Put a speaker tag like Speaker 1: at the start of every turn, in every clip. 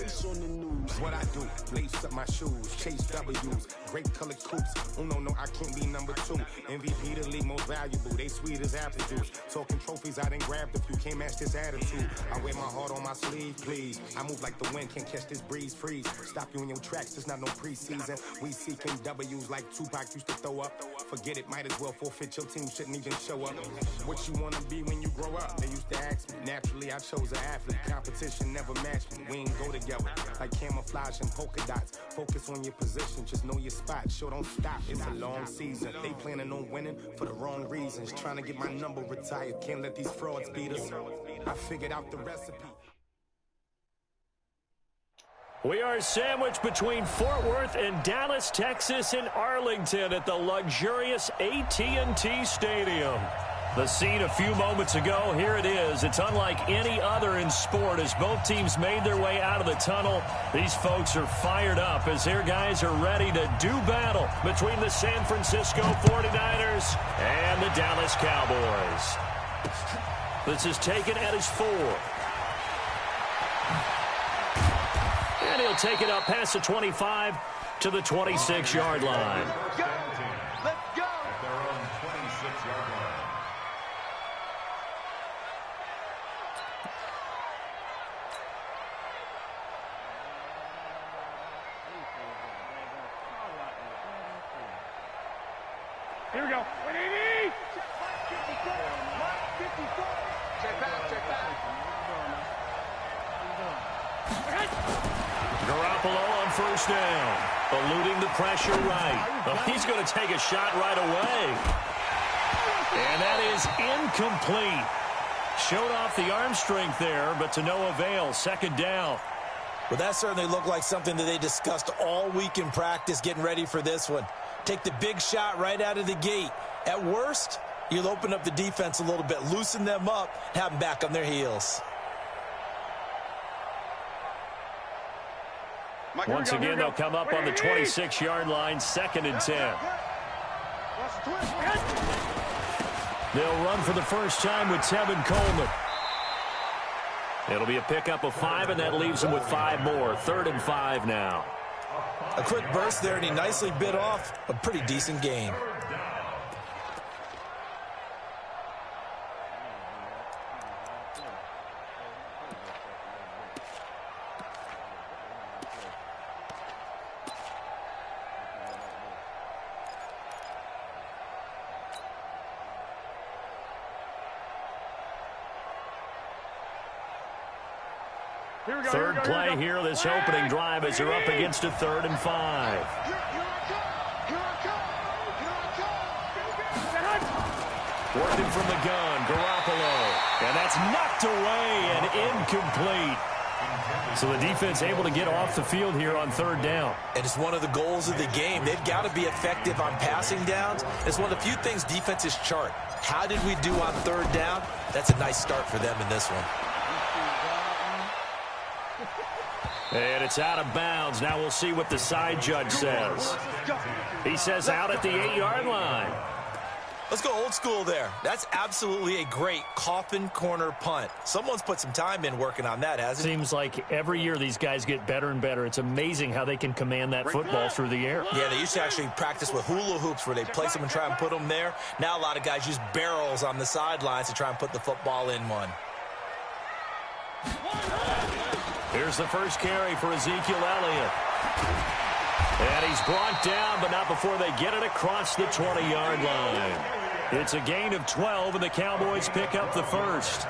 Speaker 1: What I do, lace up my shoes, chase W's, great colored coops. Oh no, I can't be number 2. MVP the league most valuable, they sweet as apple juice. Talking trophies, I done grabbed a few, can't match this attitude. I wear my heart on my sleeve, please. I move like the wind, can't catch this breeze, freeze. Stop you in your tracks, it's not no preseason. We seeking W's like Tupac used to throw up. Forget it, might as well forfeit, your team shouldn't even show up. What you wanna be when you grow up? They used to ask me. Naturally, I chose an athlete. Competition never matched me. We ain't go together like camouflage and polka dots. Focus on your position, just know your spot. Sure, don't stop, it's a long season. They planning on winning for the wrong reasons. Trying to get my number retired, can't let these frauds beat us. I figured out the recipe.
Speaker 2: We are sandwiched between Fort Worth and Dallas, Texas, and Arlington at the luxurious AT&T Stadium. The scene a few moments ago, here it is. It's unlike any other in sport as both teams made their way out of the tunnel. These folks are fired up as their guys are ready to do battle between the San Francisco 49ers and the Dallas Cowboys. This is taken at his 4. And he'll take it up past the 25 to the 26-yard line.
Speaker 3: Let's go! At their own 26-yard line.
Speaker 4: Here we go.
Speaker 2: Garoppolo on first down. Eluding the pressure right. Oh, he's going to take a shot right away. And that is incomplete. Showed off the arm strength there, but to no avail. Second down.
Speaker 5: Well, that certainly looked like something that they discussed all week in practice getting ready for this one. Take the big shot right out of the gate. At worst, you'll open up the defense a little bit, loosen them up, have them back on their heels.
Speaker 2: Once again, they'll come up on the 26-yard line, 2nd and 10. They'll run for the first time with Tevin Coleman. It'll be a pickup of 5, and that leaves them with 5 more. 3rd and 5 now.
Speaker 5: A quick burst there, and he nicely bit off a pretty decent gain.
Speaker 2: Third play here, this opening drive as they're up against a 3rd and 5. Working from the gun, Garoppolo. And that's knocked away and incomplete. So the defense able to get off the field here on 3rd down.
Speaker 5: And it's one of the goals of the game. They've got to be effective on passing downs. It's one of the few things defenses chart. How did we do on 3rd down? That's a nice start for them in this one.
Speaker 2: And it's out of bounds. Now we'll see what the side judge says. He says out at the 8-yard line.
Speaker 5: Let's go old school there. That's absolutely a great coffin corner punt. Someone's put some time in working on that, hasn't it?
Speaker 2: Seems like every year these guys get better and better. It's amazing how they can command that football through the air.
Speaker 5: Yeah, they used to actually practice with hula hoops where they place them and try and put them there. Now a lot of guys use barrels on the sidelines to try and put the football in one.
Speaker 2: Here's the first carry for Ezekiel Elliott. And he's brought down, but not before they get it across the 20-yard line. It's a gain of 12, and the Cowboys pick up the first.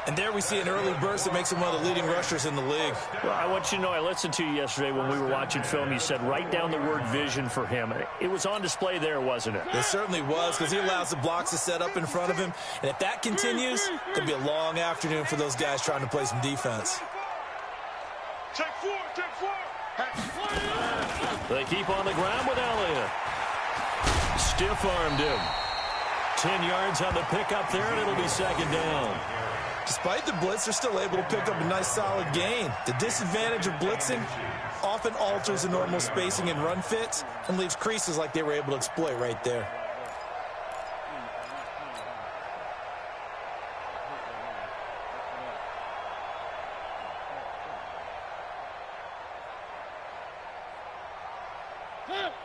Speaker 5: And there we see an early burst that makes him one of the leading rushers in the league.
Speaker 2: Well, I want you to know, I listened to you yesterday when we were watching film. You said write down the word vision for him. It was on display there, wasn't it?
Speaker 5: It certainly was, because he allows the blocks to set up in front of him. And if that continues, it'll be a long afternoon for those guys trying to play some defense.
Speaker 4: Take 4.
Speaker 2: They keep on the ground with Elliott. Stiff-armed him. 10 yards on the pickup there, and it'll be 2nd down.
Speaker 5: Despite the blitz, they're still able to pick up a nice solid gain. The disadvantage of blitzing often alters the normal spacing and run fits and leaves creases like they were able to exploit right there.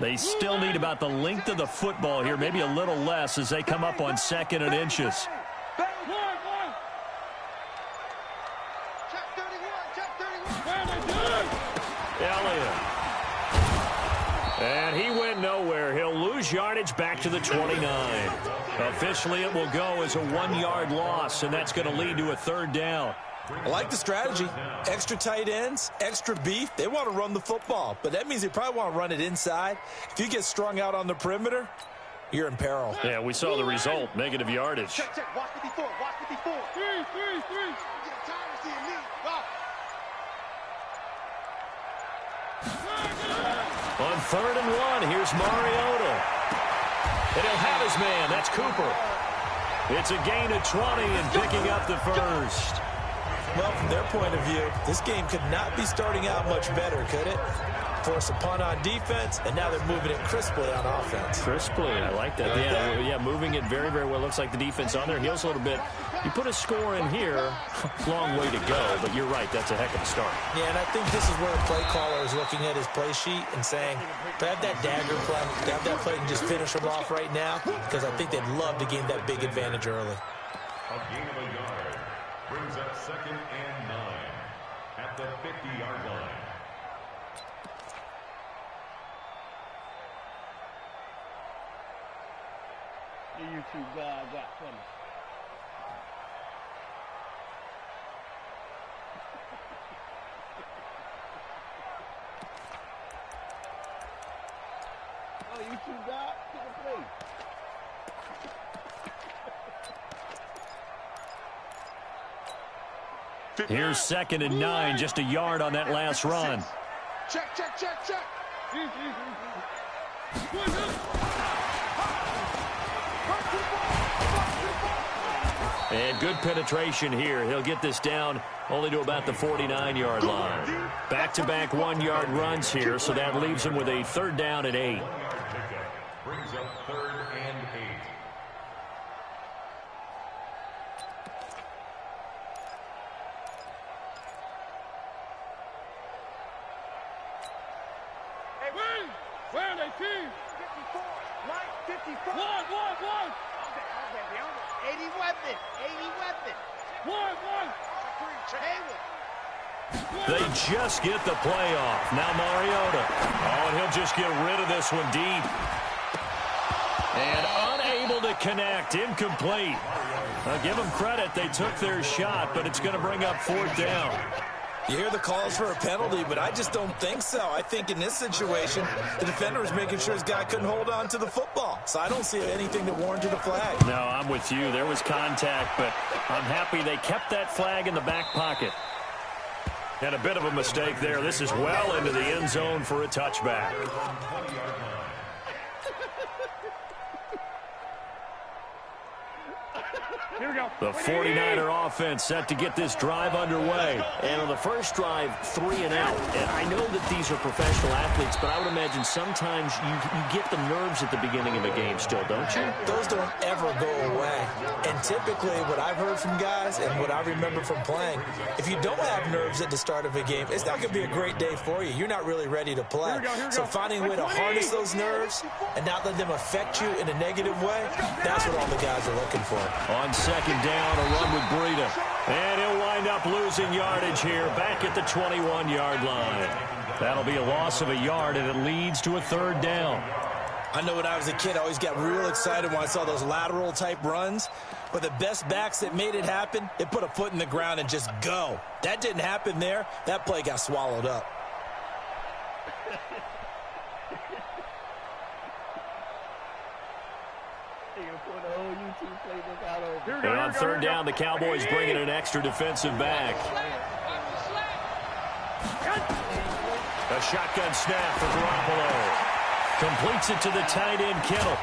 Speaker 2: They still need about the length of the football here, maybe a little less as they come up on 2nd and inches. Elliott. And he went nowhere. He'll lose yardage back to the 29. Officially, it will go as a 1-yard loss, and that's going to lead to a 3rd down.
Speaker 5: I like the strategy. Extra tight ends, extra beef. They want to run the football, but that means they probably want to run it inside. If you get strung out on the perimeter, you're in peril.
Speaker 2: Yeah, we saw the result, negative yardage.
Speaker 3: Check. Watch it before. Three.
Speaker 2: On 3rd and 1, here's Mariota. And he'll have his man. That's Cooper. It's a gain of 20 and picking up the first.
Speaker 5: Well, from their point of view, this game could not be starting out much better, could it? Force a punt on defense, and now they're moving it crisply on offense.
Speaker 2: Crisply, I like that. Yeah, moving it very, very well. Looks like the defense on their heels a little bit. You put a score in here, long way to go, but you're right, that's a heck of a start.
Speaker 5: Yeah, and I think this is where a play caller is looking at his play sheet and saying, grab that dagger play, grab that play and just finish them off right now, because I think they'd love to gain that big advantage early.
Speaker 3: A gain of a yard brings up 2nd and 9 at the 50-yard line.
Speaker 6: You two guys got for me. Oh, you two guys, take a play.
Speaker 2: Here's 2nd and 9, just a yard on that last run.
Speaker 3: Check.
Speaker 2: And good penetration here. He'll get this down only to about the 49-yard line. Back-to-back 1-yard runs here, so that leaves him with a 3rd down and 8.
Speaker 3: Brings up 3rd and 8.
Speaker 6: Where are they, team?
Speaker 7: 54. Line 54.
Speaker 6: One.
Speaker 7: 80 weapon. One.
Speaker 2: They just get the play off. Now Mariota. Oh, and he'll just get rid of this one deep. And unable to connect. Incomplete. Now give them credit. They took their shot, but it's going to bring up 4th down.
Speaker 5: You hear the calls for a penalty, but I just don't think so. I think in this situation, the defender was making sure his guy couldn't hold on to the football. So I don't see anything that warranted a flag.
Speaker 2: No, I'm with you. There was contact, but I'm happy they kept that flag in the back pocket. And a bit of a mistake there. This is well into the end zone for a touchback.
Speaker 4: Here we go.
Speaker 2: The 49er offense set to get this drive underway.
Speaker 8: And on the first drive, 3 and out. And I know that these are professional athletes, but I would imagine sometimes you get the nerves at the beginning of a game still, don't you?
Speaker 5: Those don't ever go away. And typically what I've heard from guys and what I remember from playing, if you don't have nerves at the start of a game, it's not going to be a great day for you. You're not really ready to play. So finding a way to harness those nerves and not let them affect you in a negative way, that's what all the guys are looking for.
Speaker 2: On 2nd down, a run with Breida. And he'll wind up losing yardage here back at the 21-yard line. That'll be a loss of a yard, and it leads to a 3rd down.
Speaker 5: I know when I was a kid, I always got real excited when I saw those lateral-type runs. But the best backs that made it happen, they put a foot in the ground and just go. That didn't happen there. That play got swallowed up.
Speaker 2: And on 3rd down, the Cowboys bring in an extra defensive back. A shotgun snap for Garoppolo. Completes it to the tight end, Kittle.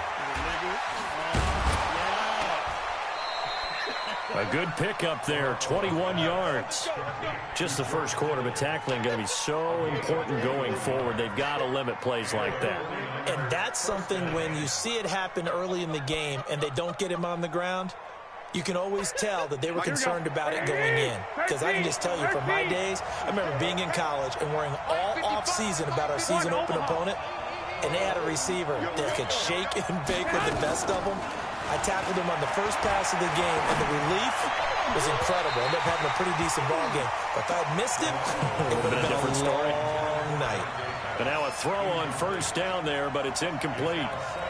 Speaker 2: A good pickup there, 21 yards. Just the first quarter, but tackling going to be so important going forward. They've got to limit plays like that.
Speaker 5: And that's something when you see it happen early in the game and they don't get him on the ground, you can always tell that they were concerned about it going in. Because I can just tell you from my days, I remember being in college and worrying all off-season about our season open opponent. and they had a receiver that could shake and bake with the best of them. I tackled him on the first pass of the game, and the relief was incredible. Ended up having a pretty decent ball game. But if I had missed him, it would have been a
Speaker 2: different story.
Speaker 5: long night.
Speaker 2: But now a throw on first down there, but it's incomplete.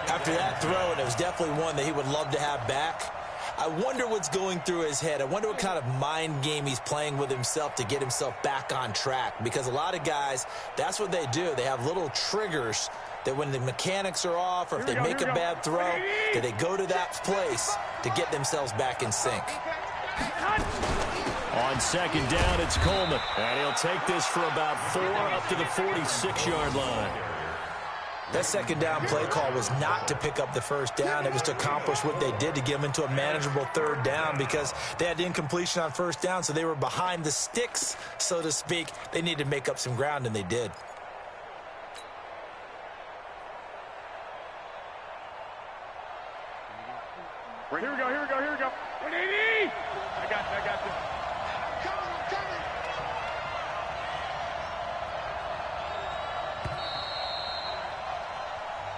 Speaker 5: After that throw, and it was definitely one that he would love to have back, I wonder what's going through his head. I wonder what kind of mind game he's playing with himself to get himself back on track. Because a lot of guys, that's what they do. They have little triggers that when the mechanics are off or if they make a bad throw, that they go to that place to get themselves back in sync.
Speaker 2: On second down, it's Coleman. And he'll take this for about 4 up to the 46-yard line.
Speaker 5: That second down play call was not to pick up the first down. It was to accomplish what they did to get them into a manageable third down because they had incompletion on first down, so they were behind the sticks, so to speak. They needed to make up some ground, and they did.
Speaker 4: Here we go, here we go, here we go. I got you, I got you.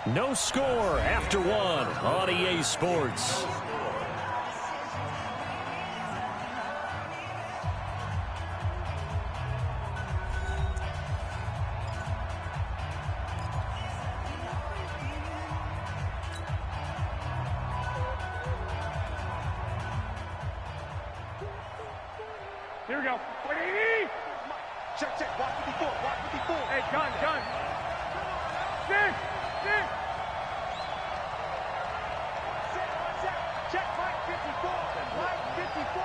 Speaker 2: No score after one on EA Sports.
Speaker 4: Here we go. Check, check. Watch 54. Watch 54. Hey, gun. Sit. Check, Mike 54. Mike 54.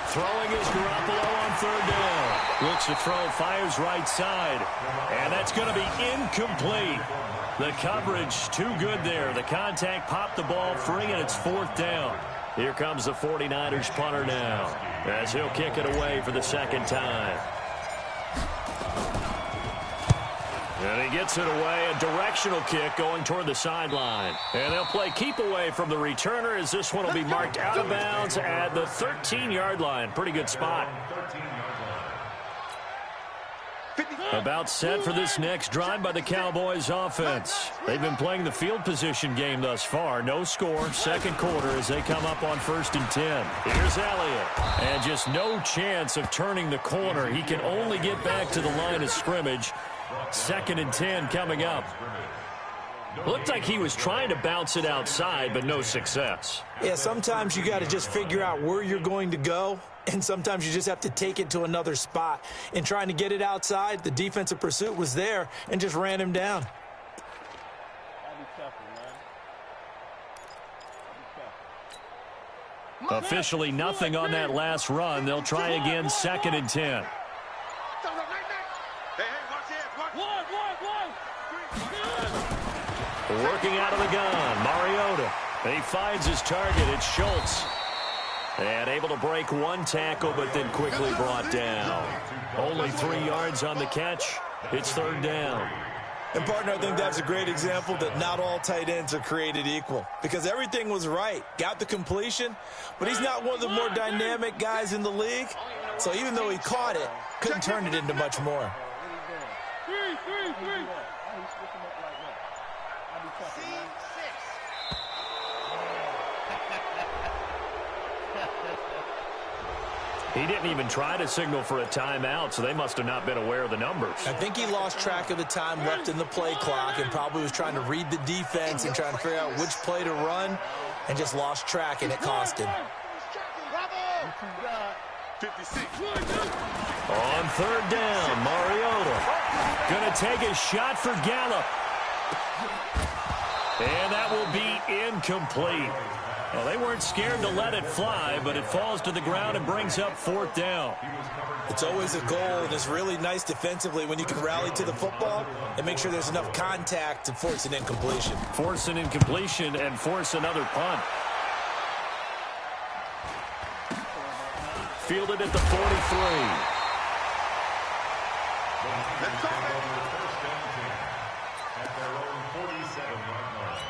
Speaker 2: Throwing is Garoppolo on third down. Looks to throw, fires right side. And that's going to be incomplete. The coverage too good there. The contact popped the ball free, and it's fourth down. Here comes the 49ers punter now, as he'll kick it away for the second time. And he gets it away, a directional kick going toward the sideline. And they'll play keep away from the returner as this one will be marked out of bounds at the 13-yard line. Pretty good spot. About set for this next drive by the Cowboys offense. They've been playing the field position game thus far. No score, second quarter as they come up on 1st and 10. Here's Elliott. And just no chance of turning the corner. He can only get back to the line of scrimmage. 2nd and 10 coming up. Looked like he was trying to bounce it outside, but no success.
Speaker 5: Yeah, sometimes you got to just figure out where you're going to go, and sometimes you just have to take it to another spot. In trying to get it outside, the defensive pursuit was there and just ran him down.
Speaker 2: Officially nothing on that last run. They'll try again, 2nd and 10. Working out of the gun, Mariota. He finds his target. It's Schultz. And able to break one tackle, but then quickly brought down. Only 3 yards on the catch. It's third down.
Speaker 5: And, partner, I think that's a great example that not all tight ends are created equal because everything was right. Got the completion, but he's not one of the more dynamic guys in the league. So even though he caught it, couldn't turn it into much more.
Speaker 2: He didn't even try to signal for a timeout, so they must have not been aware of the numbers.
Speaker 5: I think he lost track of the time left in the play clock and probably was trying to read the defense and trying to figure out which play to run and just lost track, and it cost him.
Speaker 2: On third down, Mariota going to take a shot for Gallup. And that will be incomplete. Well, they weren't scared to let it fly, but it falls to the ground and brings up fourth down.
Speaker 5: It's always a goal, and it's really nice defensively when you can rally to the football and make sure there's enough contact to force an incompletion.
Speaker 2: Force an incompletion and force another punt. Fielded at the 43.
Speaker 3: At their own 47-yard line.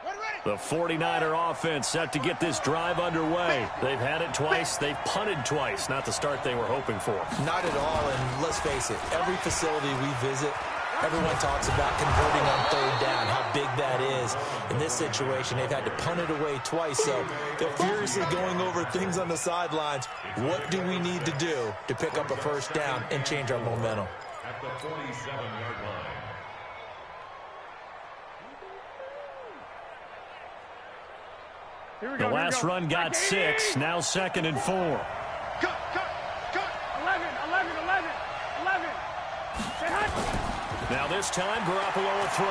Speaker 7: Ready, ready.
Speaker 2: The 49er offense set to get this drive underway. They've had it twice. They've punted twice. Not the start they were hoping for.
Speaker 5: Not at all, and let's face it, every facility we visit, everyone talks about converting on third down, how big that is. In this situation, they've had to punt it away twice, so they're furiously going over things on the sidelines. What do we need to do to pick up a first down and change our momentum?
Speaker 3: At the 47-yard line.
Speaker 2: The last run got 6, now 2nd and 4.
Speaker 4: Cut. 11. Say hi.
Speaker 2: Now this time, Garoppolo will throw.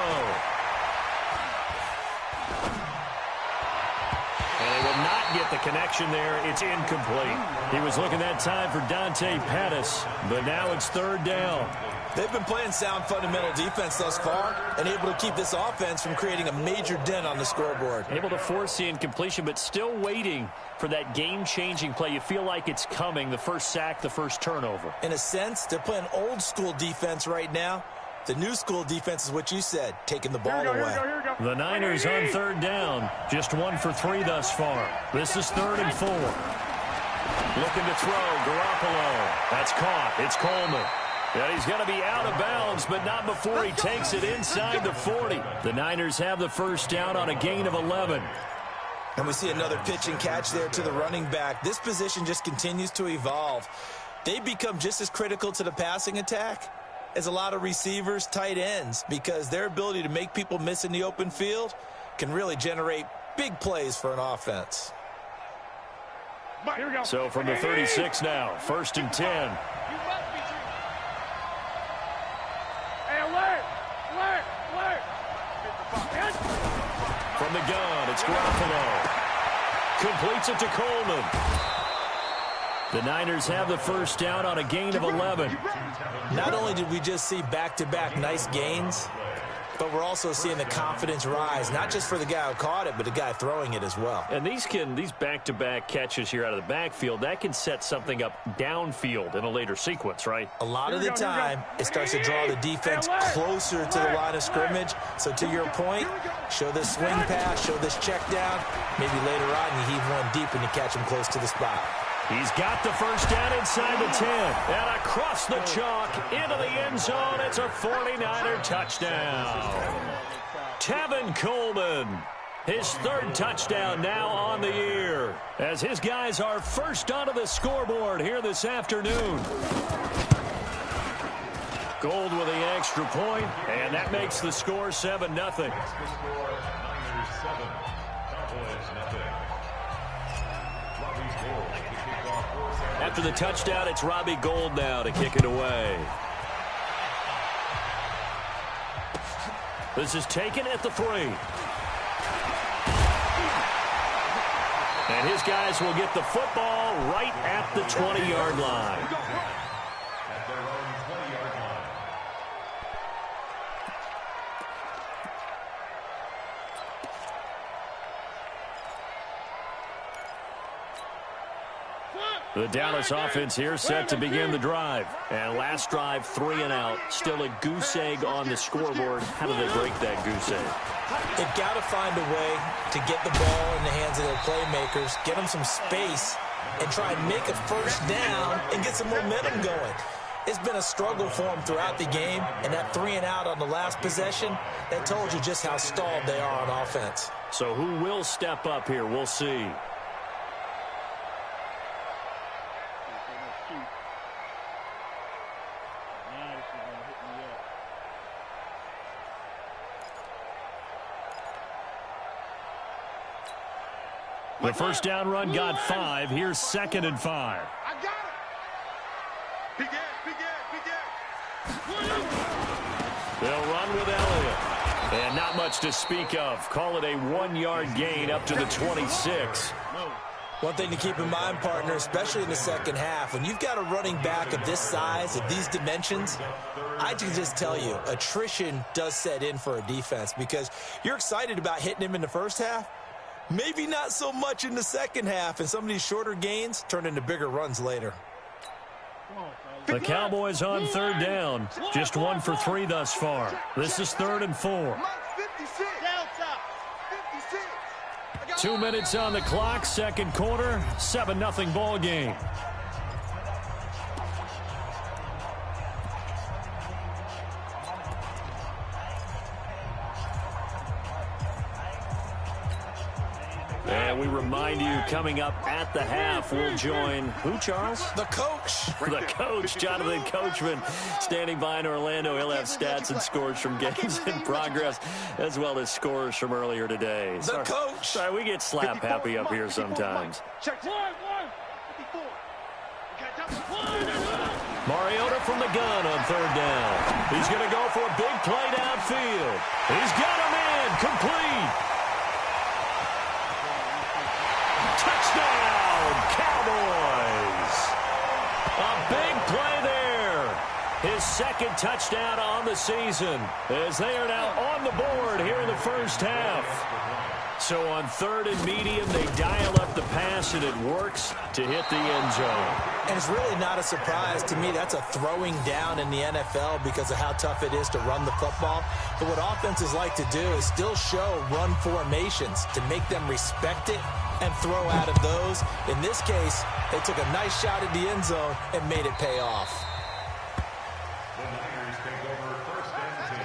Speaker 2: And they will not get the connection there. It's incomplete. He was looking that time for Dante Pettis, but now it's 3rd down.
Speaker 5: They've been playing sound fundamental defense thus far and able to keep this offense from creating a major dent on the scoreboard.
Speaker 2: Able to force the incompletion, but still waiting for that game-changing play. You feel like it's coming, the first sack, the first turnover.
Speaker 5: In a sense, they're playing old-school defense right now. The new-school defense is what you said, taking the ball away.
Speaker 4: Here we go.
Speaker 2: The Niners on 3rd down, just 1 for 3 thus far. This is 3rd and 4. Looking to throw, Garoppolo. That's caught. It's Coleman. And he's going to be out of bounds, but not before he takes it inside the 40. The Niners have the first down on a gain of 11.
Speaker 5: And we see another pitch and catch there to the running back. This position just continues to evolve. They become just as critical to the passing attack as a lot of receivers, tight ends, because their ability to make people miss in the open field can really generate big plays for an offense.
Speaker 4: Here we go.
Speaker 2: So from the 36 now, 1st and 10. From the gun, it's Garoppolo. Completes it to Coleman. The Niners have the first down on a gain of 11.
Speaker 5: Not only did we just see back-to-back nice gains, but we're also seeing the confidence rise, not just for the guy who caught it, but the guy throwing it as well.
Speaker 2: And these back-to-back catches here out of the backfield, that can set something up downfield in a later sequence, right?
Speaker 5: A lot of the time, it starts to draw the defense closer to the line of scrimmage. So to your point, show this swing pass, show this check down. Maybe later on you heave one deep and you catch him close to the spot.
Speaker 2: He's got the first down inside the 10. And across the chalk into the end zone. It's a 49er touchdown. Tevin Coleman, his 3rd touchdown now on the year, as his guys are first onto the scoreboard here this afternoon. Gold with the extra point, and that makes the score 7-0.
Speaker 3: Niners 7, Cowboys nothing.
Speaker 2: After the touchdown, it's Robbie Gould now to kick it away. This is taken at the 3. And his guys will get the football right at the 20-yard line.
Speaker 3: At their own 20-yard line.
Speaker 2: The Dallas offense here set to begin the drive. And last drive, 3 and out. Still a goose egg on the scoreboard. How do they break that goose egg?
Speaker 5: They've got to find a way to get the ball in the hands of their playmakers, get them some space, and try and make a first down and get some momentum going. It's been a struggle for them throughout the game, and that 3 and out on the last possession, that told you just how stalled they are on offense.
Speaker 2: So who will step up here? We'll see. The first down run got 5. Here's 2nd and 5.
Speaker 4: I got it. Big
Speaker 2: They'll run with Elliott. And not much to speak of. Call it a 1-yard gain up to the 26.
Speaker 5: One thing to keep in mind, partner, especially in the second half, when you've got a running back of this size, of these dimensions, I can just tell you, attrition does set in for a defense because you're excited about hitting him in the first half. Maybe not so much in the second half, and some of these shorter gains turn into bigger runs later.
Speaker 2: The Cowboys on 3rd down. Just 1 for 3 thus far. This is 3rd and 4.
Speaker 7: 56.
Speaker 2: 2 minutes on the clock, second quarter, 7-0 ball game. And we remind you, coming up at the half, we'll join who, Charles?
Speaker 5: The coach.
Speaker 2: The coach, Jonathan Coachman, standing by in Orlando. He'll have stats and scores from games in progress, as well as scores from earlier today.
Speaker 5: The coach.
Speaker 2: Sorry, we get slap happy up here sometimes. Mariota from the gun on third down. He's going to go for a big play downfield. He's got him in, complete. Touchdown, Cowboys! A big play there. His second touchdown on the season, as they are now on the board here in the first half. So on third and medium, they dial up the pass, and it works to hit the end zone.
Speaker 5: And it's really not a surprise to me. That's a throwing down in the NFL because of how tough it is to run the football. But what offenses like to do is still show run formations to make them respect it and throw out of those. In this case, they took a nice shot at the end zone and made it pay off.
Speaker 3: The Niners take over first and 10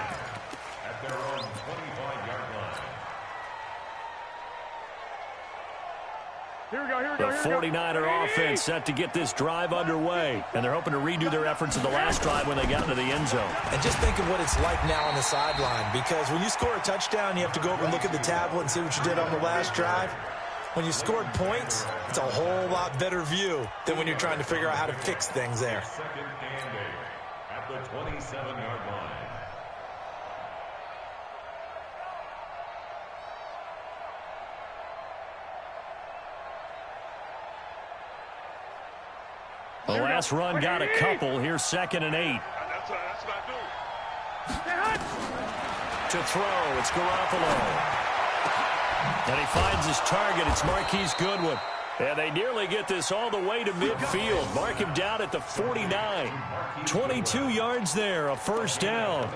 Speaker 3: at their own 25-yard line.
Speaker 4: Here we go.
Speaker 2: The 49er offense set to get this drive underway, and they're hoping to redo their efforts in the last drive when they got into the end zone.
Speaker 5: And just think of what it's like now on the sideline, because when you score a touchdown, you have to go over and look at the tablet and see what you did on the last drive. When you scored points, it's a whole lot better view than when you're trying to figure out how to fix things there.
Speaker 3: Second and 8 at the 27-yard line.
Speaker 2: The last run got a couple. Here's second and 8.
Speaker 6: That's what I do.
Speaker 2: To throw, it's Garoppolo. And he finds his target. It's Marquise Goodwin. And they nearly get this all the way to midfield. Mark him down at the 49. 22 yards there, a first down.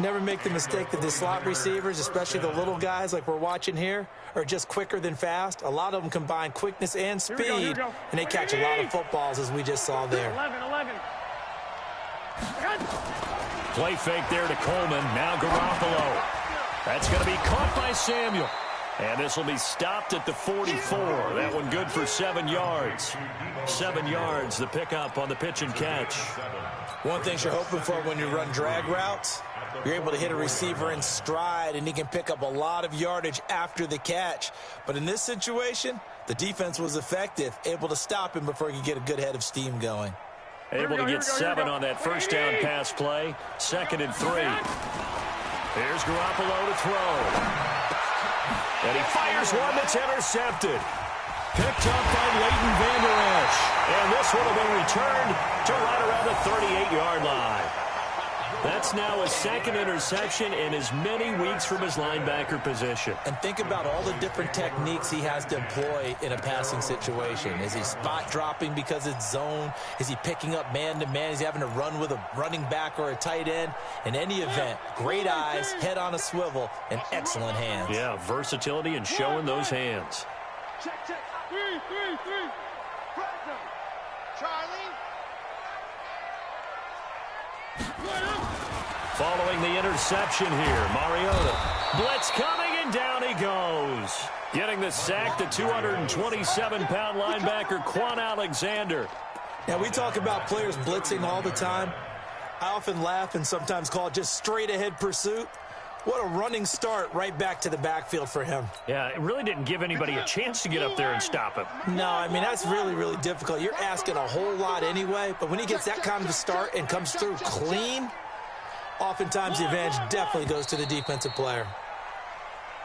Speaker 5: Never make the mistake that the slot receivers, especially the little guys like we're watching here, are just quicker than fast. A lot of them combine quickness and speed, and they catch a lot of footballs, as we just saw there.
Speaker 4: 11.
Speaker 2: Play fake there to Coleman. Now Garoppolo. That's going to be caught by Samuel. And this will be stopped at the 44. That one good for 7 yards. 7 yards, the pickup on the pitch and catch.
Speaker 5: One thing you're hoping for when you run drag routes, you're able to hit a receiver in stride, and he can pick up a lot of yardage after the catch. But in this situation, the defense was effective, able to stop him before he could get a good head of steam going.
Speaker 2: Able to get 7 on that first down pass play. 2nd and 3. Here's Garoppolo to throw. And he fires one that's intercepted. Picked up by Leighton Vander Esch. And this one will be returned to right around the 38-yard line. That's now his second interception in as many weeks from his linebacker position.
Speaker 5: And think about all the different techniques he has to employ in a passing situation. Is he spot dropping because it's zone? Is he picking up man-to-man? Is he having to run with a running back or a tight end? In any event, great eyes, head on a swivel, and excellent hands.
Speaker 2: Yeah, versatility and showing those hands.
Speaker 7: Check. 3. Charlie.
Speaker 2: Following the interception here, Mariota. Blitz coming, and down he goes. Getting the sack, the 227-pound linebacker, Quan Alexander.
Speaker 5: Now, we talk about players blitzing all the time. I often laugh and sometimes call it just straight-ahead pursuit. What a running start right back to the backfield for him.
Speaker 2: Yeah, it really didn't give anybody a chance to get up there and stop him.
Speaker 5: No, I mean, that's really, really difficult. You're asking a whole lot anyway, but when he gets that kind of a start and comes through clean, oftentimes the advantage definitely goes to the defensive player.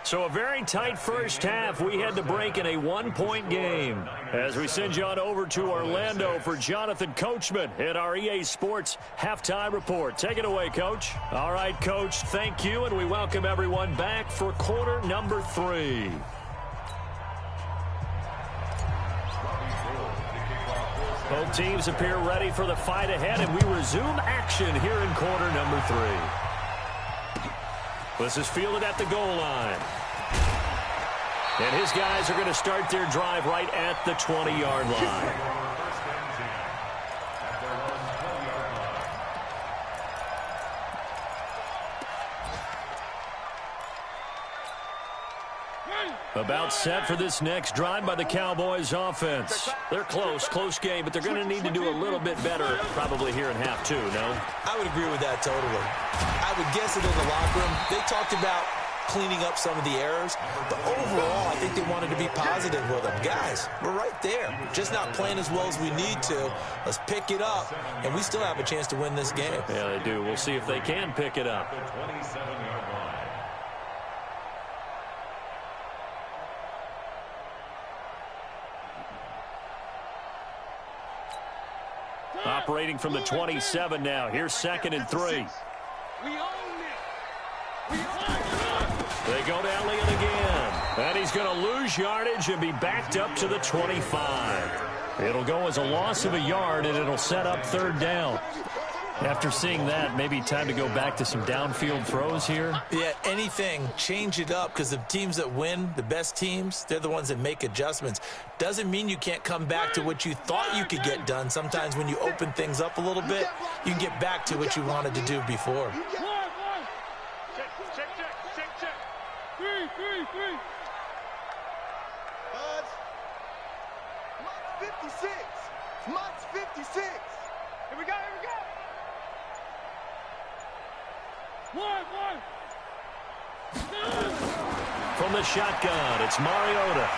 Speaker 2: So a very tight first half. We had to break in a one-point game. As we send you on over to Orlando for Jonathan Coachman at our EA Sports Halftime Report. Take it away, Coach. All right, Coach, thank you, and we welcome everyone back for quarter number 3. Both teams appear ready for the fight ahead, and we resume action here in quarter number 3. This is fielded at the goal line. And his guys are going to start their drive right at the 20-yard line. About set for this next drive by the Cowboys offense. They're close game, but they're going to need to do a little bit better probably here in half two, no?
Speaker 5: I would agree with that totally. I would guess it in the locker room. They talked about cleaning up some of the errors, but overall, I think they wanted to be positive with them. Guys, we're right there. Just not playing as well as we need to. Let's pick it up, and we still have a chance to win this game.
Speaker 2: Yeah, they do. We'll see if they can pick it up. Operating from the 27 now. Here's 2nd and 3.
Speaker 4: We own it. We own it.
Speaker 2: They go to Elliott again. And he's going to lose yardage and be backed up to the 25. It'll go as a loss of a yard, and it'll set up 3rd down. After seeing that, maybe time to go back to some downfield throws here.
Speaker 5: Yeah, anything. Change it up, because the teams that win, the best teams, they're the ones that make adjustments. Doesn't mean you can't come back to what you thought you could get done. Sometimes when you open things up a little bit, you can get back to what you wanted to do before.
Speaker 4: Check. 3.
Speaker 7: Much 56.
Speaker 4: Here we go. 1.
Speaker 2: From the shotgun, it's Mariota.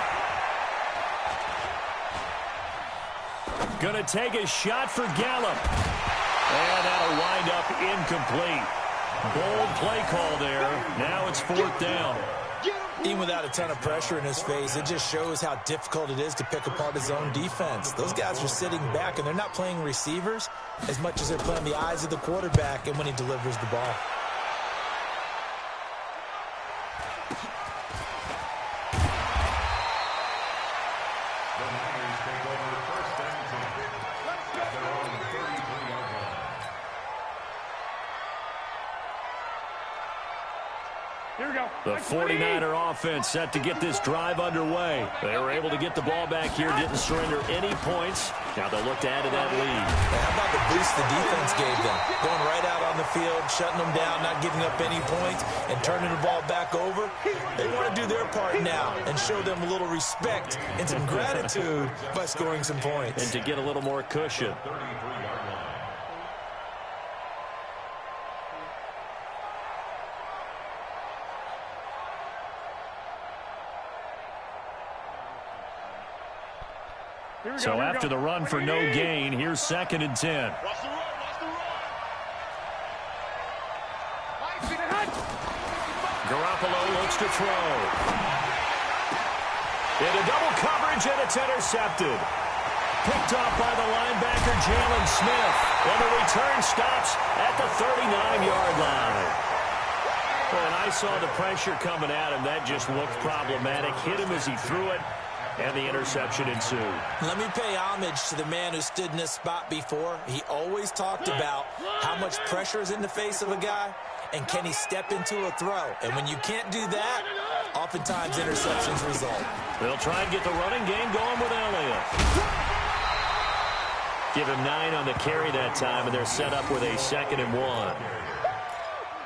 Speaker 2: Gonna take a shot for Gallup. And that'll wind up incomplete. Bold play call there. Now it's 4th down.
Speaker 5: Even without a ton of pressure in his face, it just shows how difficult it is to pick apart his own defense. Those guys are sitting back, and they're not playing receivers as much as they're playing the eyes of the quarterback and when he delivers the ball.
Speaker 4: Here we go.
Speaker 2: The 49er offense set to get this drive underway. They were able to get the ball back here, didn't surrender any points. Now they'll look to add to that lead.
Speaker 5: How about the boost the defense gave them? Going right out on the field, shutting them down, not giving up any points, and turning the ball back over. They want to do their part now and show them a little respect and some gratitude by scoring some points.
Speaker 2: And to get a little more cushion. So after the run for no gain, here's 2nd and 10. Garoppolo looks to throw. Into double coverage, and it's intercepted. Picked off by the linebacker, Jalen Smith. And the return stops at the 39-yard line. When I saw the pressure coming at him, that just looked problematic. Hit him as he threw it. And the interception ensued.
Speaker 5: Let me pay homage to the man who stood in this spot before. He always talked about how much pressure is in the face of a guy, and can he step into a throw. And when you can't do that, oftentimes interceptions result.
Speaker 2: They'll try and get the running game going with Elliott. Give him 9 on the carry that time, and they're set up with a 2nd and 1.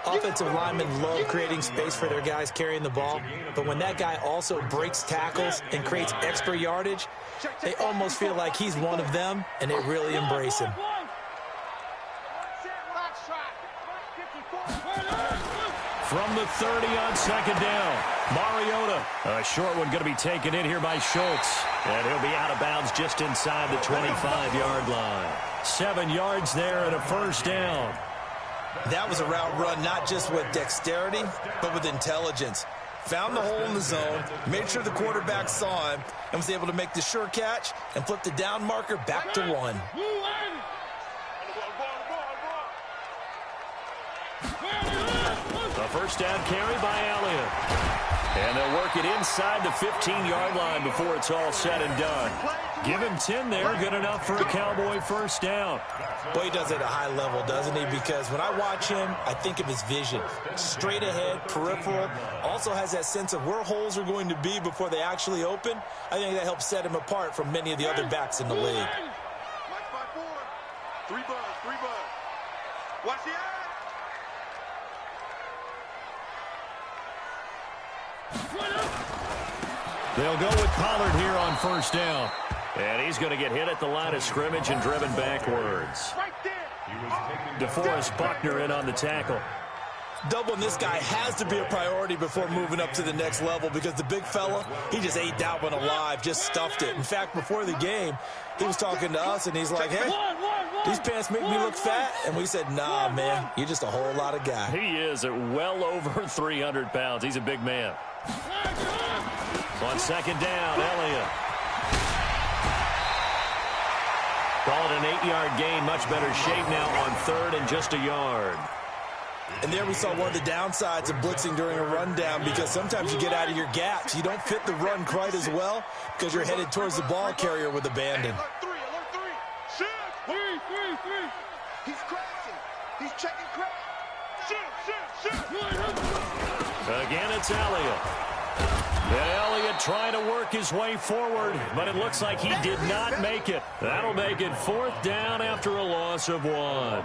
Speaker 5: Offensive linemen love creating space for their guys carrying the ball, but when that guy also breaks tackles and creates extra yardage, they almost feel like he's one of them, and they really embrace him.
Speaker 2: From the 30 on 2nd down, Mariota. A short one going to be taken in here by Schultz, and he'll be out of bounds just inside the 25-yard line. 7 yards there and a 1st down.
Speaker 5: That was a route run not just with dexterity, but with intelligence. Found the hole in the zone, made sure the quarterback saw him, and was able to make the sure catch and flip the down marker back to 1.
Speaker 2: The 1st down carry by Elliott. And they'll work it inside the 15-yard line before it's all said and done. Give him 10 there, good enough for a Cowboy first down.
Speaker 5: Boy, he does it at a high level, doesn't he? Because when I watch him, I think of his vision. Straight ahead, peripheral, also has that sense of where holes are going to be before they actually open. I think that helps set him apart from many of the other backs in the league.
Speaker 7: Watch 5-4. 3 bugs, 3 bugs. Watch the eye.
Speaker 2: They'll go with Pollard here on first down. And he's going to get hit at the line of scrimmage and driven backwards.
Speaker 7: Right there.
Speaker 2: DeForest Buckner in on the tackle.
Speaker 5: Doubling this guy has to be a priority before moving up to the next level because the big fella, he just ate that one alive, just stuffed it. In fact, before the game, he was talking to us, and he's like, hey, these pants make me look fat. And we said, nah, man, you're just a whole lot of guy.
Speaker 2: He is at well over 300 pounds. He's a big man. On second down, Elliott. Call it an 8-yard gain. Much better shape now on third and just a yard.
Speaker 5: And there we saw one of the downsides of blitzing during a rundown because sometimes you get out of your gaps. You don't fit the run quite as well because you're headed towards the ball carrier with abandon.
Speaker 7: Alert 3, alert 3. Shoot. 3. He's crashing. He's checking crash. Shoot.
Speaker 2: Again, it's Elliott. And Elliott trying to work his way forward, but it looks like he did not make it. That'll make it fourth down after a loss of 1.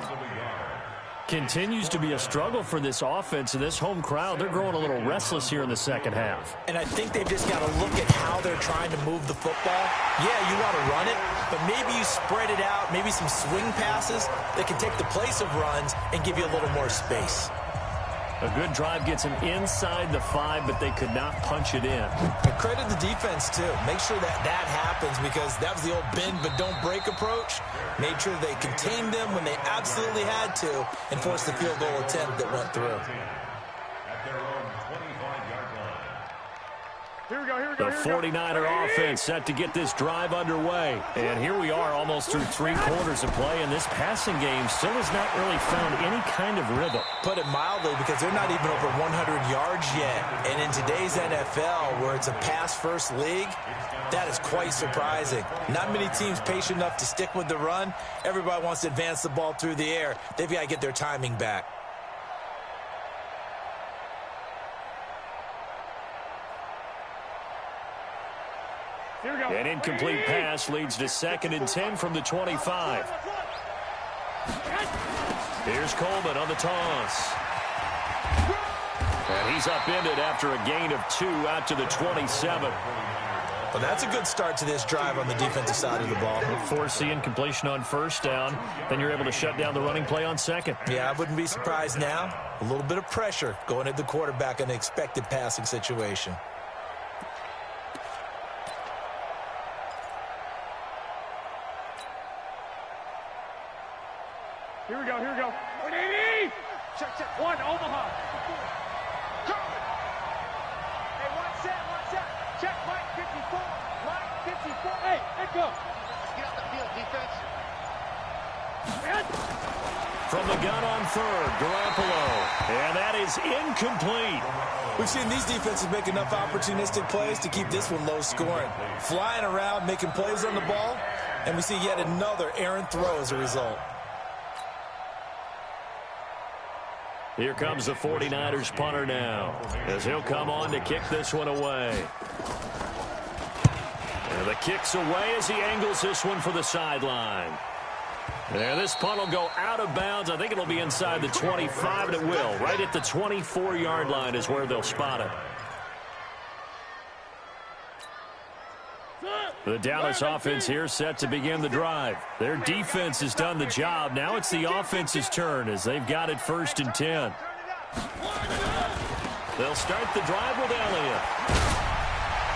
Speaker 2: Continues to be a struggle for this offense and this home crowd. They're growing a little restless here in the second half.
Speaker 5: And I think they've just got to look at how they're trying to move the football. Yeah, you want to run it, but maybe you spread it out, maybe some swing passes that can take the place of runs and give you a little more space.
Speaker 2: A good drive gets them inside the 5, but they could not punch it in.
Speaker 5: And credit the defense, too. Make sure that happens because that was the old bend but don't break approach. Made sure they contained them when they absolutely had to and forced the field goal attempt that went through.
Speaker 4: Here we go.
Speaker 2: The 49er offense set to get this drive underway. And here we are almost through 3 quarters of play, and this passing game still has not really found any kind of rhythm.
Speaker 5: Put it mildly, because they're not even over 100 yards yet. And in today's NFL, where it's a pass-first league, that is quite surprising. Not many teams patient enough to stick with the run. Everybody wants to advance the ball through the air. They've got to get their timing back.
Speaker 2: An incomplete pass leads to 2nd and 10 from the 25. Here's Coleman on the toss. And he's upended after a gain of 2 out to the 27.
Speaker 5: Well, that's a good start to this drive on the defensive side of the ball.
Speaker 2: Force the incompletion on first down. Then you're able to shut down the running play on second.
Speaker 5: Yeah, I wouldn't be surprised now. A little bit of pressure going at the quarterback in an expected passing situation.
Speaker 4: Here we go. 180. Check. 1, Omaha.
Speaker 7: Hey, one set.
Speaker 4: Check, Mike 54. Hey, let's go.
Speaker 7: Get out the field, defense.
Speaker 2: From the gun on third, Garoppolo. And that is incomplete.
Speaker 5: We've seen these defenses make enough opportunistic plays to keep this one low scoring. Flying around, making plays on the ball, and we see yet another errant throw as a result.
Speaker 2: Here comes the 49ers punter now, as he'll come on to kick this one away. And the kick's away as he angles this one for the sideline. And this punt will go out of bounds. I think it'll be inside the 25, and it will. Right at the 24-yard line is where they'll spot it. The Dallas offense here set to begin the drive. Their defense has done the job. Now it's the offense's turn as they've got it 1st and 10. They'll start the drive with Elliott.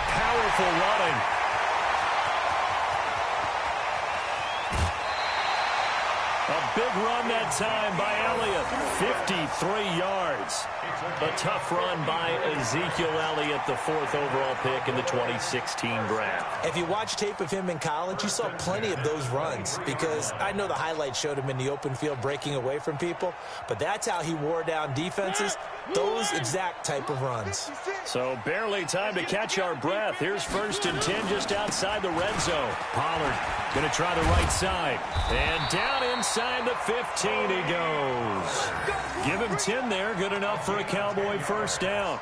Speaker 2: Powerful running. A big run that time by Elliott. 53 yards. A tough run by Ezekiel Elliott, the 4th overall pick in the 2016 draft.
Speaker 5: If you watch tape of him in college, you saw plenty of those runs because I know the highlights showed him in the open field breaking away from people, but that's how he wore down defenses. Those exact type of runs.
Speaker 2: So barely time to catch our breath. Here's 1st and 10 just outside the red zone. Pollard going to try the right side. And down inside the 15 he goes. Give him 10 there. Good enough for a Cowboy first down.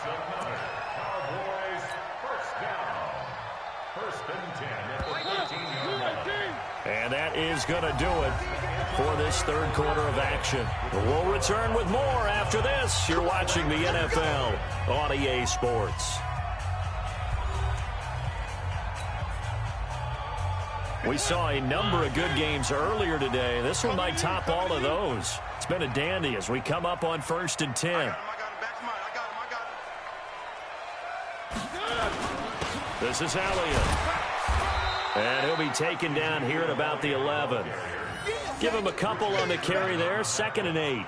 Speaker 3: Cowboys first down. 1st and 10 at the 14-yard line.
Speaker 2: And that is going to do it for this third quarter of action. We'll return with more after this. You're watching the NFL on EA Sports. We saw a number of good games earlier today. This one might top all of those. It's been a dandy as we come up on 1st and 10. This is Elliott. And he'll be taken down here at about the 11. Give him a couple on the carry there. 2nd and 8.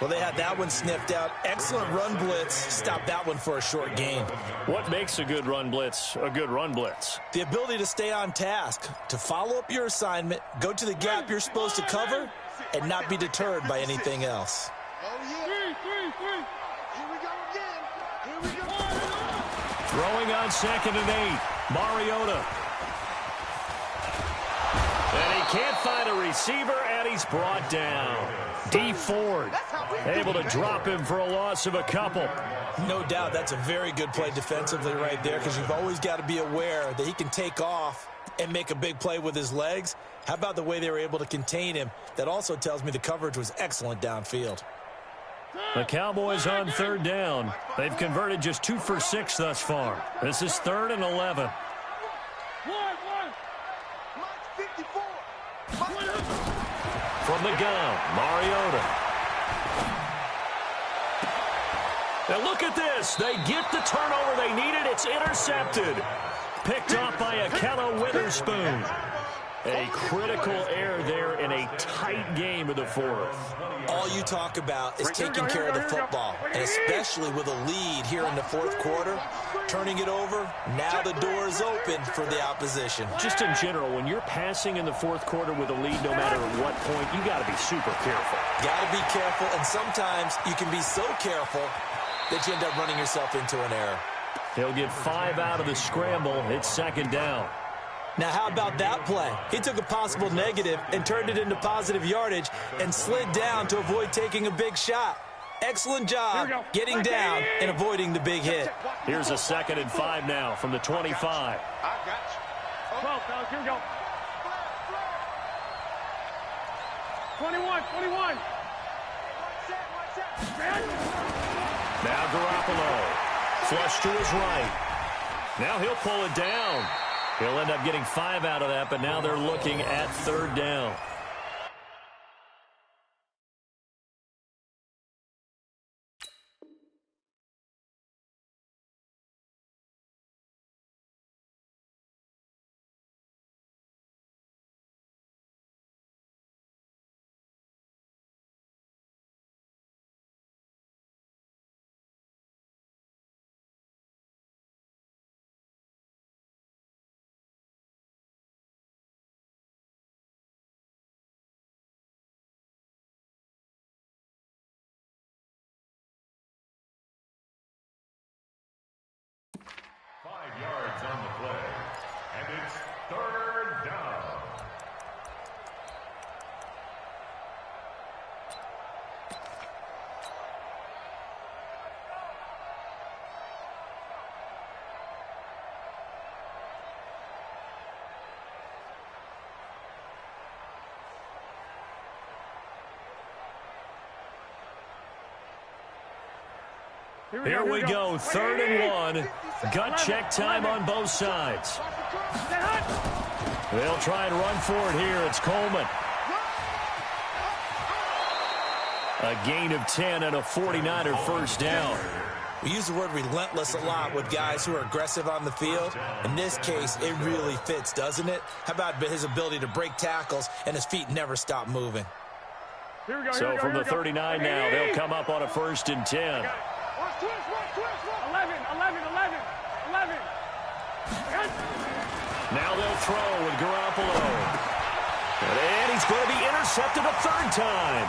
Speaker 5: Well, they had that one sniffed out. Excellent run blitz. Stop that one for a short gain.
Speaker 2: What makes a good run blitz a good run blitz?
Speaker 5: The ability to stay on task, to follow up your assignment, go to the gap you're supposed to cover, and not be deterred by anything else.
Speaker 7: Here we go again. Here we go.
Speaker 2: Throwing on 2nd and 8. Mariota. And he can't find a receiver, and he's brought down. D. Ford able to drop him for a loss of a couple.
Speaker 5: No doubt that's a very good play defensively right there, because you've always got to be aware that he can take off and make a big play with his legs. How about the way they were able to contain him? That also tells me the coverage was excellent downfield.
Speaker 2: The Cowboys on 3rd down. They've converted just 2 for 6 thus far. This is 3rd and 11. From the gun, Mariota. Now look at this. They get the turnover they needed. It's intercepted. Picked off by Akella Witherspoon. A critical error there in a tight game of the 4th.
Speaker 5: All you talk about is taking care of the football, and especially with a lead here in the 4th quarter, turning it over, now the door is open for the opposition.
Speaker 2: Just in general, when you're passing in the 4th quarter with a lead, no matter at what point, you got to be super careful.
Speaker 5: Got to be careful, and sometimes you can be so careful that you end up running yourself into an error.
Speaker 2: He'll get 5 out of the scramble. It's 2nd down.
Speaker 5: Now, how about that play? He took a possible negative and turned it into positive yardage and slid down to avoid taking a big shot. Excellent job getting down and avoiding the big hit.
Speaker 2: Here's a 2nd and 5 now from the 25.
Speaker 4: I got you. 12, fellas, here we go. 21.
Speaker 2: Now Garoppolo. Flush to his right. Now he'll pull it down. He'll end up getting 5 out of that, but now they're looking at 3rd down.
Speaker 3: Yards on the play, and it's 3rd down.
Speaker 2: Here we go, 3rd and 1. Gut check time on both sides. They'll try and run for it here. It's Coleman. A gain of 10 and a 49er first down.
Speaker 5: We use the word relentless a lot with guys who are aggressive on the field. In this case, it really fits, doesn't it? How about his ability to break tackles and his feet never stop moving?
Speaker 2: So from the 39 now, they'll come up on a 1st and 10.
Speaker 4: 11.
Speaker 2: Now they'll throw with Garoppolo. And he's going to be intercepted a 3rd time.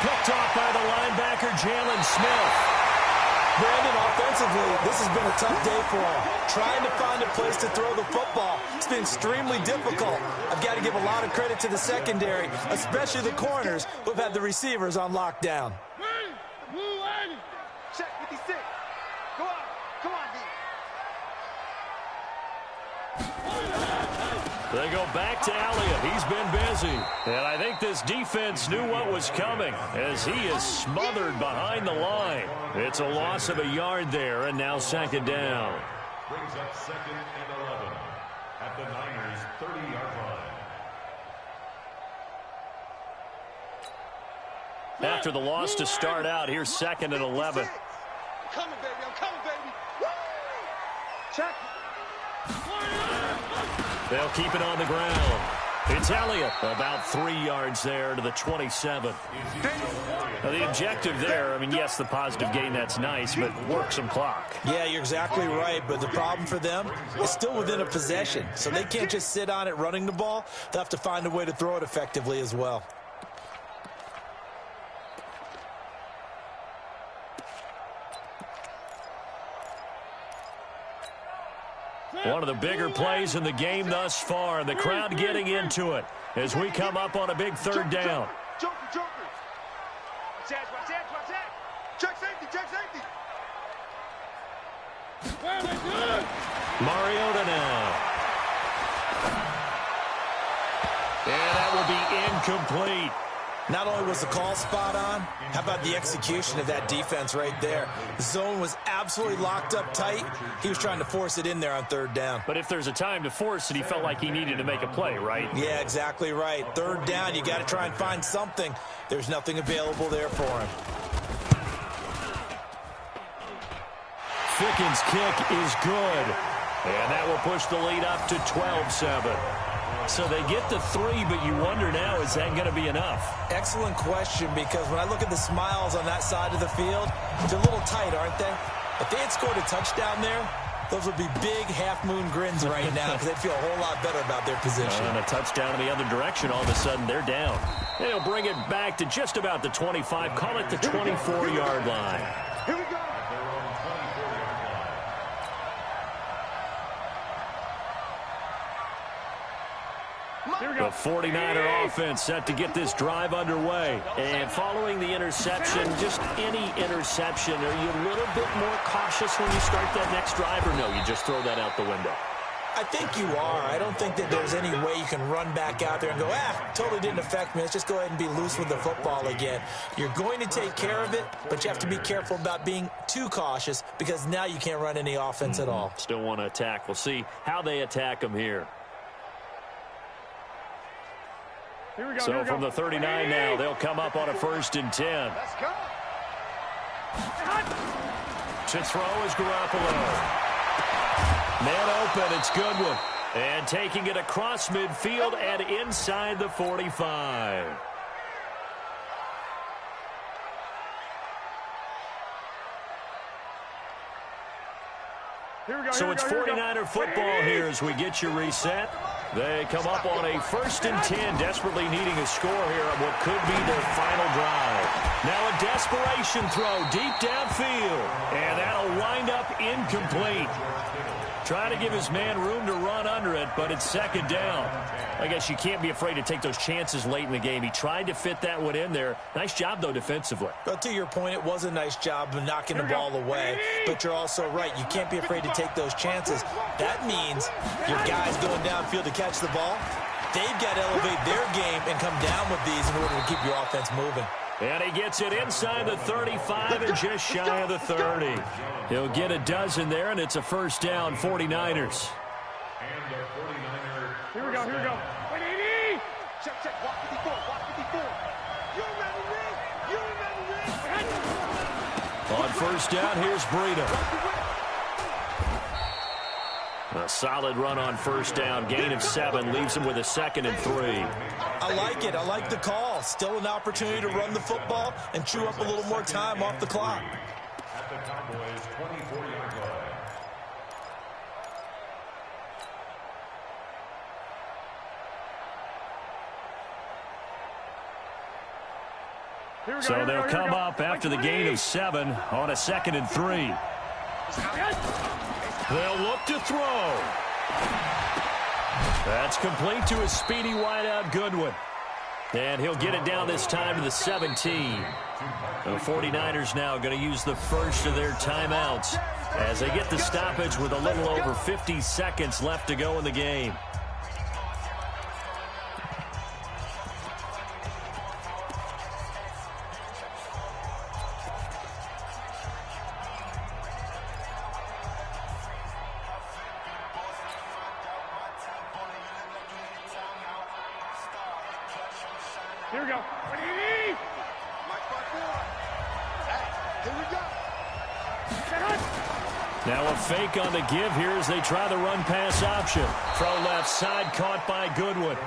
Speaker 2: picked off by the linebacker, Jalen Smith.
Speaker 5: Brandon, offensively, this has been a tough day for him. Trying to find a place to throw the football. It's been extremely difficult. I've got to give a lot of credit to the secondary, especially the corners who've had the receivers on lockdown.
Speaker 7: Check 56. Go on. Come on, D.
Speaker 2: They go back to Elliott. He's been busy. And I think this defense knew what was coming as he is smothered behind the line. It's a loss of a yard there, and now second down.
Speaker 3: Brings up second and 11 at the Niners' 30-yard line.
Speaker 2: After the loss to start out, here's second and 11.
Speaker 7: I'm coming, baby. I'm coming, baby. Woo! Check.
Speaker 2: They'll keep it on the ground. It's Elliott, about 3 yards there to the 27. Now, the objective there, I mean, yes, the positive gain, that's nice, but work some clock.
Speaker 5: Yeah, you're exactly right, but the problem for them is still within a possession, so they can't just sit on it running the ball. They'll have to find a way to throw it effectively as well.
Speaker 2: One of the bigger plays in the game thus far, and the crowd getting into it as we come up on a big third down.
Speaker 7: Joker. Watch that. Check safety.
Speaker 2: Mariota now. And that will be incomplete.
Speaker 5: Not only was the call spot on, how about the execution of that defense right there? The zone was absolutely locked up tight. He was trying to force it in there on third down.
Speaker 2: But if there's a time to force it, he felt like he needed to make a play, right?
Speaker 5: Yeah, exactly right. Third down, you got to try and find something. There's nothing available there for him.
Speaker 2: Ficken's kick is good. And that will push the lead up to 12-7. So they get the 3, but you wonder now, is that going to be enough?
Speaker 5: Excellent question, because when I look at the smiles on that side of the field, they're a little tight, aren't they? If they had scored a touchdown there, those would be big half-moon grins right now because they'd feel a whole lot better about their position.
Speaker 2: And a touchdown in the other direction, all of a sudden they're down. They'll bring it back to just about the 25, call it the 24-yard line.
Speaker 7: Here we go.
Speaker 2: The 49er offense set to get this drive underway. And following the interception, just any interception, are you a little bit more cautious when you start that next drive, or no, you just throw that out the window?
Speaker 5: I think you are. I don't think that there's any way you can run back out there and go, totally didn't affect me. Let's just go ahead and be loose with the football again. You're going to take care of it, but you have to be careful about being too cautious because now you can't run any offense at all.
Speaker 2: Still want to attack. We'll see how they attack them here. So from the 39 now, they'll come up on a 1st and 10.
Speaker 7: Let's go.
Speaker 2: To throw is Garoppolo. Man open, it's Goodwin. And taking it across midfield and inside the 45. So it's 49er football here as we get you reset. They come up on a 1st and 10, desperately needing a score here on what could be their final drive. Now a desperation throw deep downfield, and that'll wind up incomplete. Trying to give his man room to run under it, but it's 2nd down. I guess you can't be afraid to take those chances late in the game. He tried to fit that one in there. Nice job, though, defensively.
Speaker 5: But to your point, it was a nice job of knocking the ball away. But you're also right. You can't be afraid to take those chances. That means your guys going downfield to catch the ball, they've got to elevate their game and come down with these in order to keep your offense moving.
Speaker 2: And he gets it inside the 35 and just shy of the 30. He'll get a dozen there, and it's a 1st down, 49ers.
Speaker 3: And the 49er.
Speaker 4: Here we go. Wait, 80!
Speaker 7: Check. Walk 54. You ready?
Speaker 2: On 1st down, here's Breida. A solid run on 1st down. Gain of 7 leaves him with a 2nd and 3.
Speaker 5: I like it. I like the call. Still an opportunity to run the football and chew up a little more time off the clock.
Speaker 3: At the Cowboys' 24-yard line.
Speaker 2: So they'll come up after the gain of 7 on a 2nd and 3. They'll look to throw. That's complete to a speedy wideout Goodwin. And he'll get it down this time to the 17. The 49ers now going to use the first of their timeouts as they get the stoppage with a little over 50 seconds left to go in the game.
Speaker 4: Here we go.
Speaker 7: Here we go.
Speaker 2: Now a fake on the give here as they try the run-pass option. Throw left side caught by Goodwin.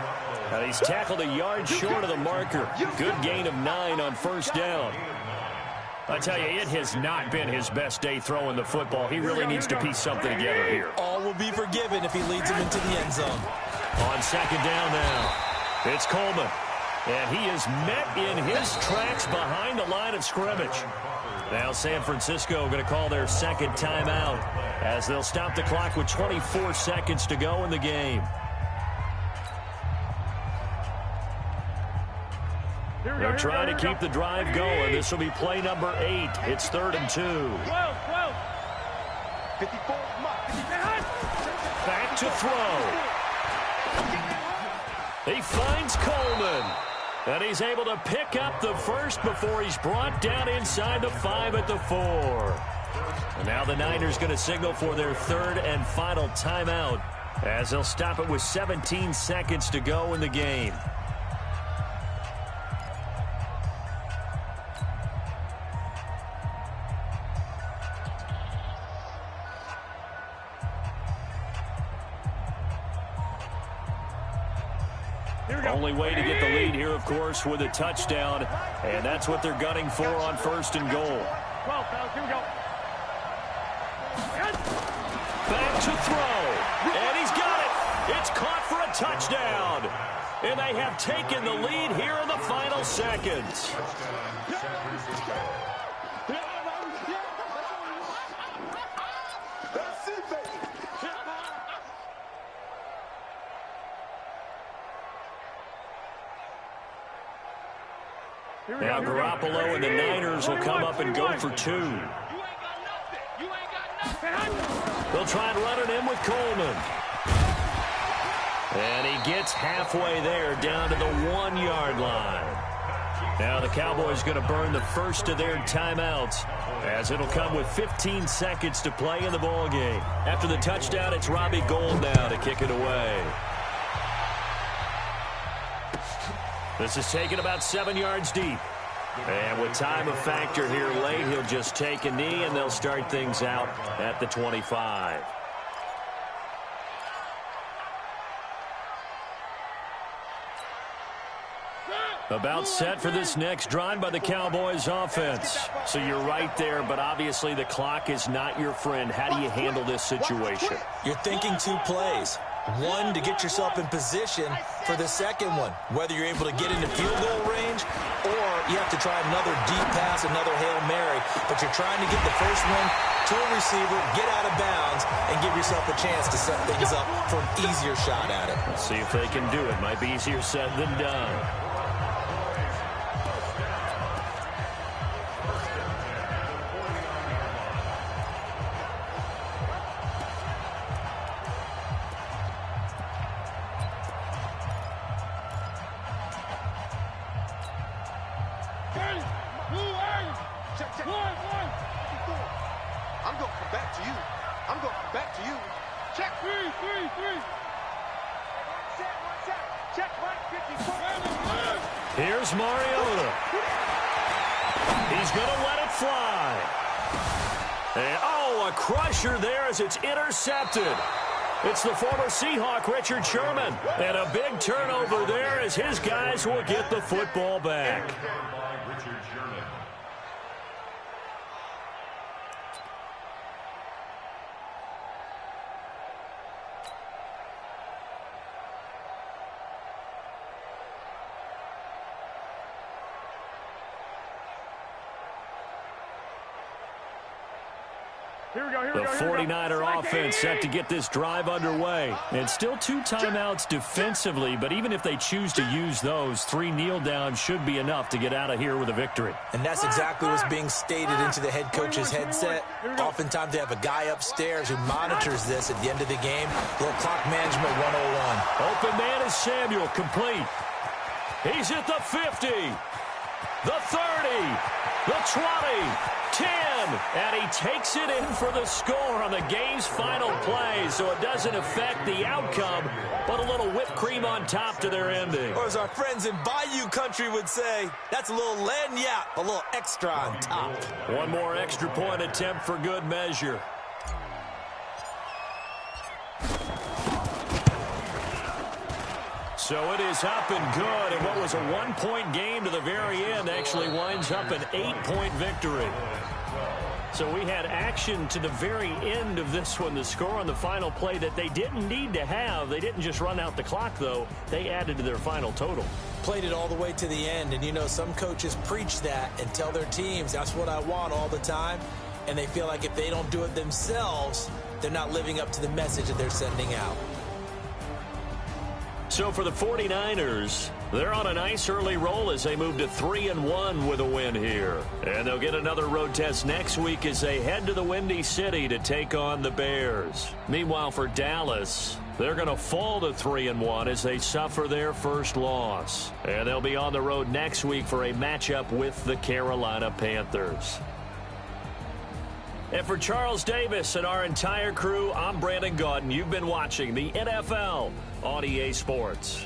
Speaker 2: He's tackled a yard short of the marker. Good gain of 9 on first down. I tell you, it has not been his best day throwing the football. He really needs to piece something together here.
Speaker 5: All will be forgiven if he leads him into the end zone.
Speaker 2: On 2nd down now, it's Coleman. And he is met in his tracks behind the line of scrimmage. Now San Francisco going to call their 2nd timeout as they'll stop the clock with 24 seconds to go in the game. They're trying to keep the drive going. This will be play number 8. It's 3rd and 2.
Speaker 4: 12.
Speaker 7: 54.
Speaker 2: Back to throw. He finds Coleman. And he's able to pick up the first before he's brought down inside the 5 at the 4. And now the Niners going to signal for their 3rd and final timeout as they'll stop it with 17 seconds to go in the game. Only way to get the lead here, of course, with a touchdown. And that's what they're gunning for on 1st and goal.
Speaker 4: 12, fellas, here we go.
Speaker 2: Back to throw. And he's got it. It's caught for a touchdown. And they have taken the lead here in the final seconds. Now Garoppolo and the Niners will come up and go for 2. They'll try and run it in with Coleman. And he gets halfway there down to the 1-yard line. Now the Cowboys going to burn the first of their timeouts as it'll come with 15 seconds to play in the ballgame. After the touchdown, it's Robbie Gould now to kick it away. This is taken about 7 yards deep. And with time a factor here late, he'll just take a knee, and they'll start things out at the 25. About set for this next drive by the Cowboys offense. So you're right there, but obviously the clock is not your friend. How do you handle this situation?
Speaker 5: You're thinking 2 plays. One, to get yourself in position for the second one, whether you're able to get into field goal range or you have to try another deep pass, another Hail Mary. But you're trying to get the first one to a receiver, get out of bounds, and give yourself a chance to set things up for an easier shot at it.
Speaker 2: Let's see if they can do it. Might be easier said than done.
Speaker 7: I'm going to come back to you. I'm going to come back to you. Check. 3. Check. 54.
Speaker 2: Here's Mariota. He's going to let it fly. And, a crusher there as it's intercepted. It's the former Seahawk, Richard Sherman. And a big turnover there as his guys will get the football back. The 49er offense set to get this drive underway. And still 2 timeouts defensively, but even if they choose to use those, 3 kneel downs should be enough to get out of here with a victory.
Speaker 5: And that's exactly what's being stated into the head coach's headset. Oftentimes they have a guy upstairs who monitors this at the end of the game. Little clock management 101.
Speaker 2: Open man is Samuel, complete. He's at the 50, the 30, the 20, 10, and he takes it in for the score on the game's final play, so it doesn't affect the outcome, but a little whipped cream on top to their ending.
Speaker 5: Or as our friends in Bayou country would say, that's a little lagniappe, a little extra on top.
Speaker 2: One more extra point attempt for good measure. So it is up and good, and what was a 1-point game to the very end actually winds up an 8-point victory. So we had action to the very end of this one, the score on the final play that they didn't need to have. They didn't just run out the clock, though. They added to their final total.
Speaker 5: Played it all the way to the end, and you know some coaches preach that and tell their teams, that's what I want all the time, and they feel like if they don't do it themselves, they're not living up to the message that they're sending out.
Speaker 2: So for the 49ers, they're on a nice early roll as they move to 3-1 with a win here. And they'll get another road test next week as they head to the Windy City to take on the Bears. Meanwhile, for Dallas, they're going to fall to 3-1 as they suffer their first loss. And they'll be on the road next week for a matchup with the Carolina Panthers. And for Charles Davis and our entire crew, I'm Brandon Gaudin. You've been watching the NFL on EA Sports.